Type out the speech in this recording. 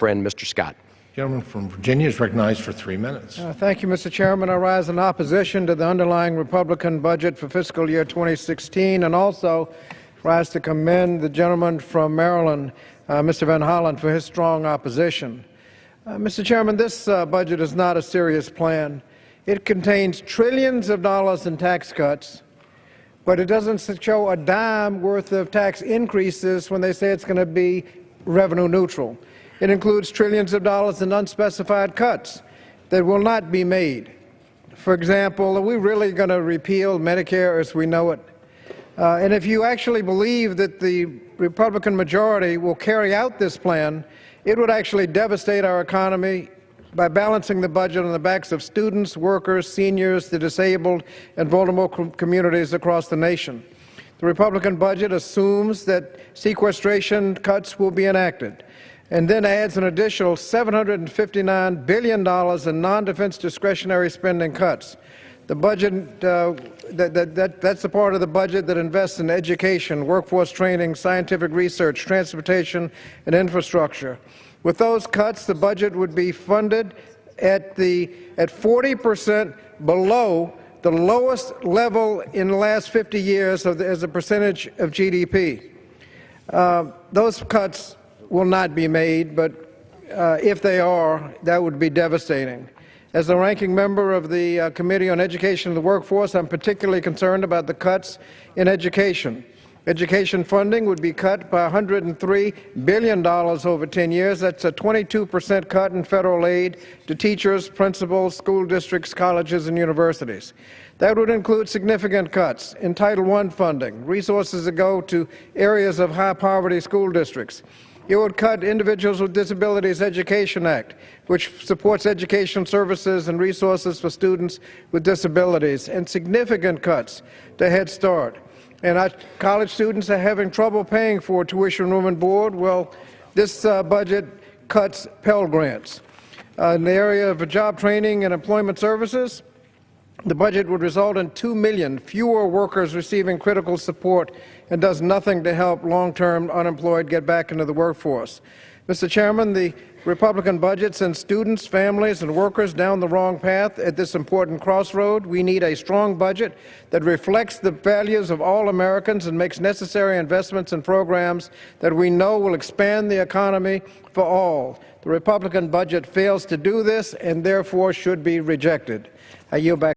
friend, Mr. Scott. The gentleman from Virginia is recognized for 3 minutes. Thank you, Mr. Chairman. I rise in opposition to the underlying Republican budget for fiscal year 2016, and also rise to commend the gentleman from Maryland, Mr. Van Hollen, for his strong opposition. Mr. Chairman, this budget is not a serious plan. It contains trillions of dollars in tax cuts, but it doesn't show a dime worth of tax increases when they say it's going to be revenue neutral. It includes trillions of dollars in unspecified cuts that will not be made. For example, are we really going to repeal Medicare as we know it? And if you actually believe that the Republican majority will carry out this plan, it would actually devastate our economy by balancing the budget on the backs of students, workers, seniors, the disabled, and vulnerable communities across the nation. The Republican budget assumes that sequestration cuts will be enacted, and then adds an additional $759 billion in non-defense discretionary spending cuts. The budget, that's the part of the budget that invests in education, workforce training, scientific research, transportation, and infrastructure. With those cuts, the budget would be funded at 40% below the lowest level in the last 50 years as a percentage of GDP. Those cuts will not be made, but if they are, that would be devastating. As the ranking member of the Committee on Education and the Workforce, I'm particularly concerned about the cuts in education. Education funding would be cut by $103 billion over 10 years. That's a 22% cut in federal aid to teachers, principals, school districts, colleges, and universities. That would include significant cuts in Title I funding, resources that go to areas of high-poverty school districts. It would cut Individuals with Disabilities Education Act, which supports education services and resources for students with disabilities, and significant cuts to Head Start. And our college students are having trouble paying for tuition, room, and board. Well, this budget cuts Pell Grants. In the area of job training and employment services, the budget would result in 2 million fewer workers receiving critical support and does nothing to help long-term unemployed get back into the workforce. Mr. Chairman, the Republican budget sends students, families, and workers down the wrong path at this important crossroad. We need a strong budget that reflects the values of all Americans and makes necessary investments in programs that we know will expand the economy for all. The Republican budget fails to do this and therefore should be rejected. I yield back.